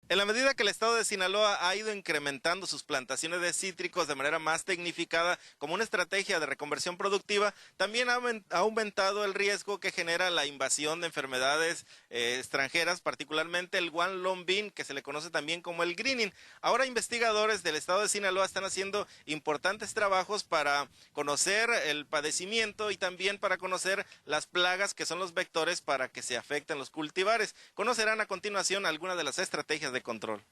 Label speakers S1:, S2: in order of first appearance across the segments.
S1: En la medida que el estado de Sinaloa ha ido incrementando sus plantaciones de cítricos de manera más tecnificada como una estrategia de reconversión productiva, también ha aumentado el riesgo que genera la invasión de enfermedades extranjeras, particularmente el Guan Long Bean, que se le conoce también como el greening. Ahora investigadores del estado de Sinaloa están haciendo importantes trabajos para conocer el padecimiento y también para conocer las plagas que son los vectores para que se afecten los cultivares. Conocerán a continuación algunas de las estrategias de control.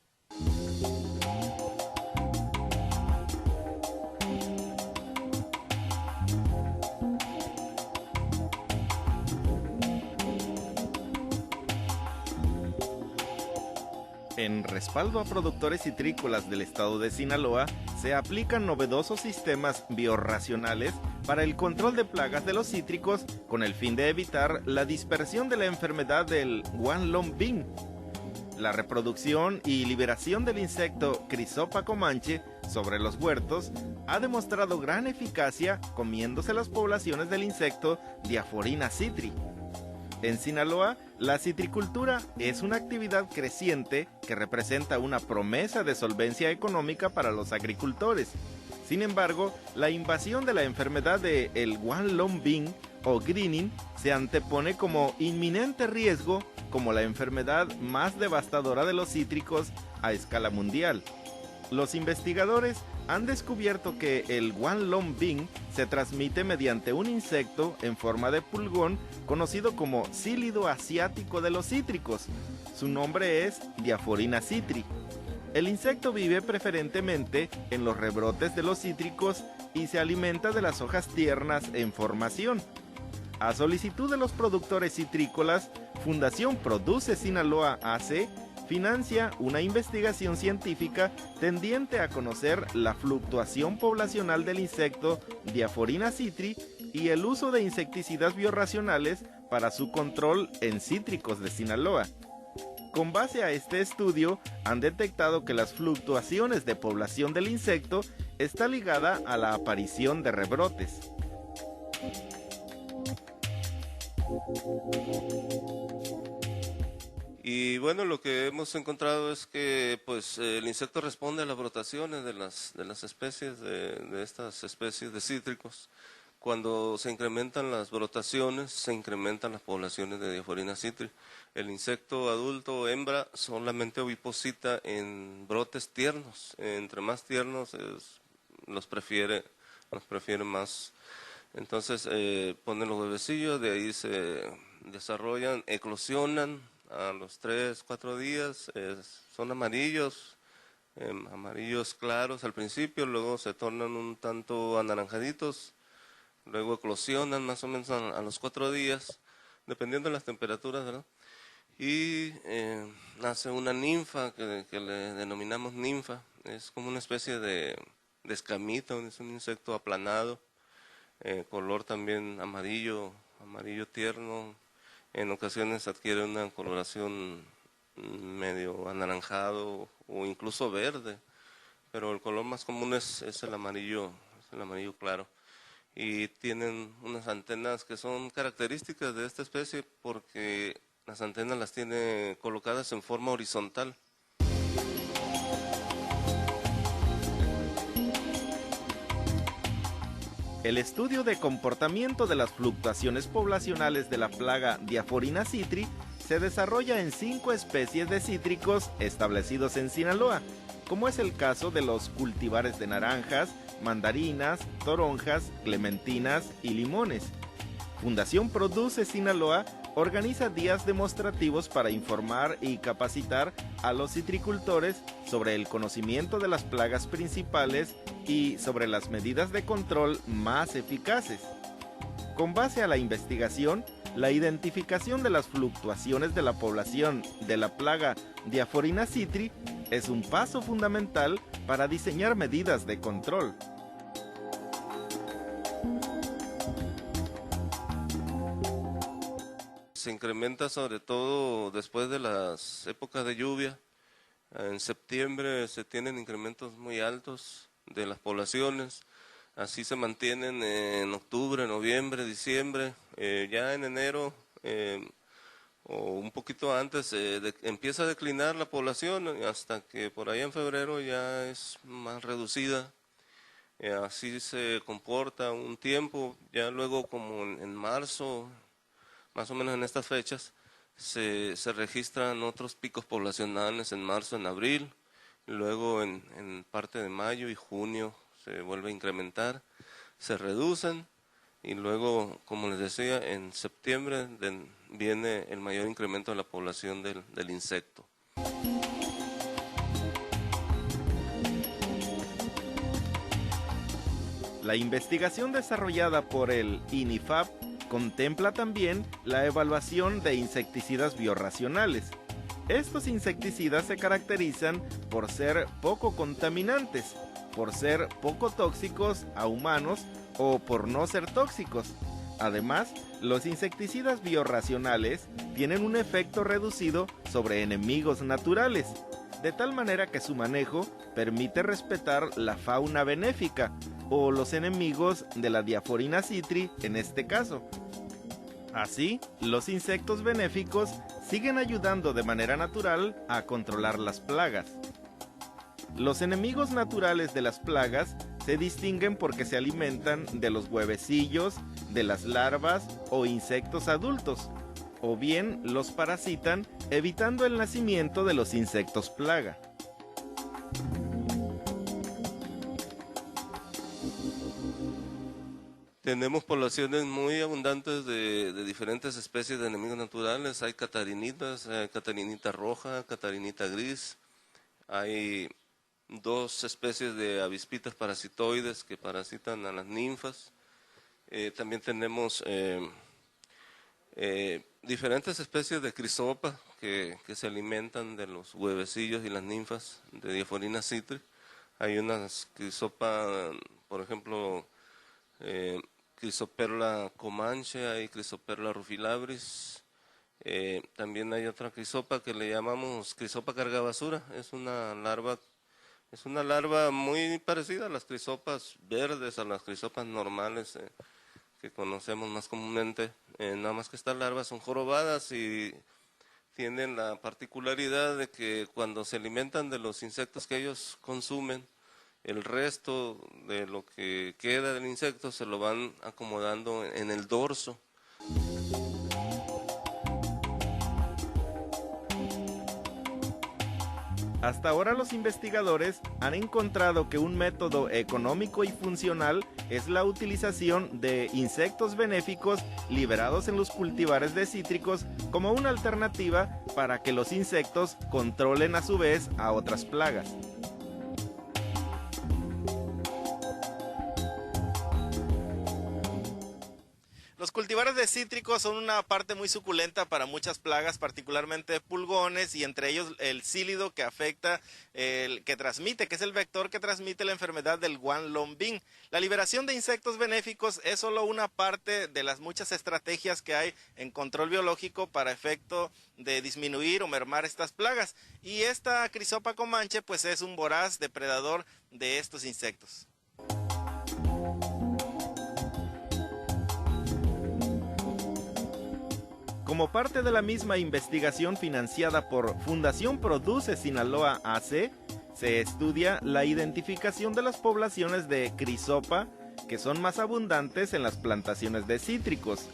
S1: En respaldo a productores citrícolas del estado de Sinaloa, se aplican novedosos sistemas biorracionales para el control de plagas de los cítricos con el fin de evitar la dispersión de la enfermedad del Guan Long Bean. La reproducción y liberación del insecto Chrysopa comanche sobre los huertos ha demostrado gran eficacia comiéndose las poblaciones del insecto Diaphorina citri. En Sinaloa, la citricultura es una actividad creciente que representa una promesa de solvencia económica para los agricultores. Sin embargo, la invasión de la enfermedad de el Guan Long Bean o greening se antepone como inminente riesgo como la enfermedad más devastadora de los cítricos a escala mundial. Los investigadores han descubierto que el Guan Long Bean se transmite mediante un insecto en forma de pulgón conocido como cílido asiático de los cítricos. Su nombre es Diaphorina citri. El insecto vive preferentemente en los rebrotes de los cítricos y se alimenta de las hojas tiernas en formación. A solicitud de los productores citrícolas, Fundación Produce Sinaloa AC financia una investigación científica tendiente a conocer la fluctuación poblacional del insecto Diaphorina citri y el uso de insecticidas biorracionales para su control en cítricos de Sinaloa. Con base a este estudio, han detectado que las fluctuaciones de población del insecto está ligada a la aparición de rebrotes.
S2: Y bueno, lo que hemos encontrado es que pues el insecto responde a las brotaciones de las especies, de estas especies de cítricos. Cuando se incrementan las brotaciones, se incrementan las poblaciones de Diaphorina citri. El insecto adulto hembra solamente oviposita en brotes tiernos. Entre más tiernos los prefiere más. Entonces ponen los huevecillos, de ahí se desarrollan, eclosionan a los 3, 4 días, son amarillos, amarillos claros al principio, luego se tornan un tanto anaranjaditos, luego eclosionan más o menos a los 4 días, dependiendo de las temperaturas, ¿verdad? Y nace una ninfa que le denominamos ninfa, es como una especie de escamita, es un insecto aplanado, color también amarillo tierno. En ocasiones adquiere una coloración medio anaranjado o incluso verde, pero el color más común es el amarillo claro. Y tienen unas antenas que son características de esta especie porque las antenas las tiene colocadas en forma horizontal.
S1: El estudio de comportamiento de las fluctuaciones poblacionales de la plaga Diaphorina citri se desarrolla en 5 especies de cítricos establecidos en Sinaloa, como es el caso de los cultivares de naranjas, mandarinas, toronjas, clementinas y limones. Fundación Produce Sinaloa organiza días demostrativos para informar y capacitar a los citricultores sobre el conocimiento de las plagas principales y sobre las medidas de control más eficaces. Con base a la investigación, la identificación de las fluctuaciones de la población de la plaga Diaphorina citri es un paso fundamental para diseñar medidas de control.
S2: Se incrementa sobre todo después de las épocas de lluvia. En septiembre se tienen incrementos muy altos de las poblaciones. Así se mantienen en octubre, noviembre, diciembre. Ya en enero o un poquito antes, empieza a declinar la población hasta que por ahí en febrero ya es más reducida. Así se comporta un tiempo, ya luego como en marzo, más o menos en estas fechas, se registran otros picos poblacionales en marzo, en abril, luego en parte de mayo y junio se vuelve a incrementar, se reducen y luego, como les decía, en septiembre viene el mayor incremento de la población del insecto.
S1: La investigación desarrollada por el INIFAP contempla también la evaluación de insecticidas biorracionales. Estos insecticidas se caracterizan por ser poco contaminantes, por ser poco tóxicos a humanos o por no ser tóxicos. Además, los insecticidas biorracionales tienen un efecto reducido sobre enemigos naturales, de tal manera que su manejo permite respetar la fauna benéfica o los enemigos de la Diaphorina citri en este caso. Así, los insectos benéficos siguen ayudando de manera natural a controlar las plagas. Los enemigos naturales de las plagas se distinguen porque se alimentan de los huevecillos, de las larvas o insectos adultos, o bien los parasitan evitando el nacimiento de los insectos plaga.
S2: Tenemos poblaciones muy abundantes de diferentes especies de enemigos naturales. Hay catarinitas, catarinita roja, catarinita gris. Hay 2 especies de avispitas parasitoides que parasitan a las ninfas. También tenemos diferentes especies de crisopa que se alimentan de los huevecillos y las ninfas de Diaphorina citri. Hay unas crisopa, por ejemplo, Crisoperla comanche, hay Crisoperla rufilabris, también hay otra crisopa que le llamamos crisopa cargabasura. Es una larva muy parecida a las crisopas verdes, a las crisopas normales que conocemos más comúnmente, nada más que estas larvas son jorobadas y tienen la particularidad de que cuando se alimentan de los insectos que ellos consumen, el resto de lo que queda del insecto se lo van acomodando en el dorso.
S1: Hasta ahora los investigadores han encontrado que un método económico y funcional es la utilización de insectos benéficos liberados en los cultivares de cítricos como una alternativa para que los insectos controlen a su vez a otras plagas. Los cultivares de cítricos son una parte muy suculenta para muchas plagas, particularmente pulgones, y entre ellos el cílido que afecta, que es el vector que transmite la enfermedad del guanlongbing. La liberación de insectos benéficos es solo una parte de las muchas estrategias que hay en control biológico para efecto de disminuir o mermar estas plagas. Y esta crisopa comanche pues es un voraz depredador de estos insectos. Como parte de la misma investigación financiada por Fundación Produce Sinaloa AC, se estudia la identificación de las poblaciones de crisopa que son más abundantes en las plantaciones de cítricos.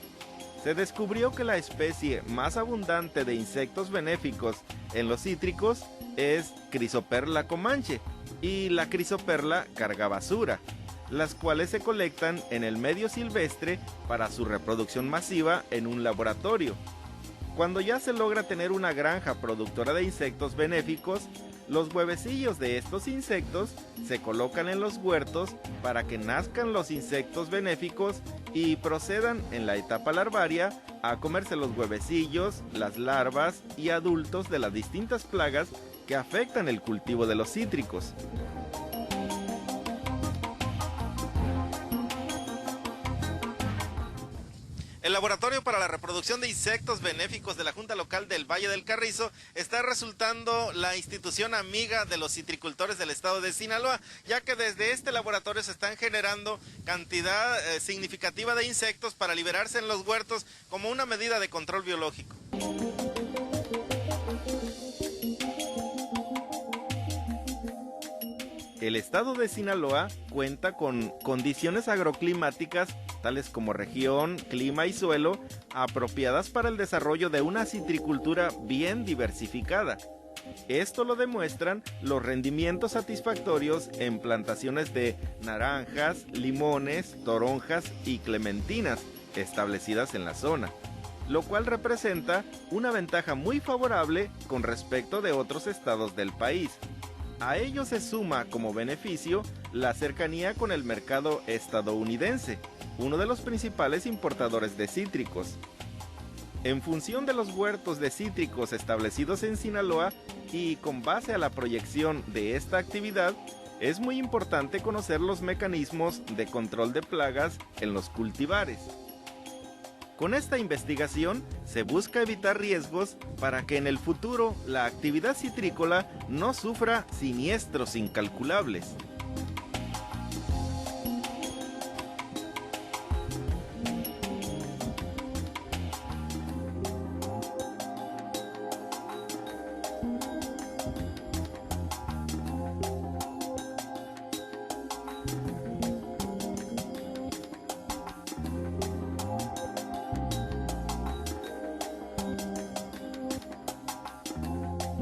S1: Se descubrió que la especie más abundante de insectos benéficos en los cítricos es Crisoperla comanche y la Crisoperla cargabasura, las cuales se colectan en el medio silvestre para su reproducción masiva en un laboratorio. Cuando ya se logra tener una granja productora de insectos benéficos, los huevecillos de estos insectos se colocan en los huertos para que nazcan los insectos benéficos y procedan en la etapa larvaria a comerse los huevecillos, las larvas y adultos de las distintas plagas que afectan el cultivo de los cítricos. El Laboratorio para la Reproducción de Insectos Benéficos de la Junta Local del Valle del Carrizo está resultando la institución amiga de los citricultores del estado de Sinaloa, ya que desde este laboratorio se están generando cantidad significativa de insectos para liberarse en los huertos como una medida de control biológico. El estado de Sinaloa cuenta con condiciones agroclimáticas tales como región, clima y suelo apropiadas para el desarrollo de una citricultura bien diversificada. Esto lo demuestran los rendimientos satisfactorios en plantaciones de naranjas, limones, toronjas y clementinas establecidas en la zona, lo cual representa una ventaja muy favorable con respecto de otros estados del país. A ello se suma como beneficio la cercanía con el mercado estadounidense, uno de los principales importadores de cítricos. En función de los huertos de cítricos establecidos en Sinaloa y con base a la proyección de esta actividad, es muy importante conocer los mecanismos de control de plagas en los cultivares. Con esta investigación se busca evitar riesgos para que en el futuro la actividad citrícola no sufra siniestros incalculables.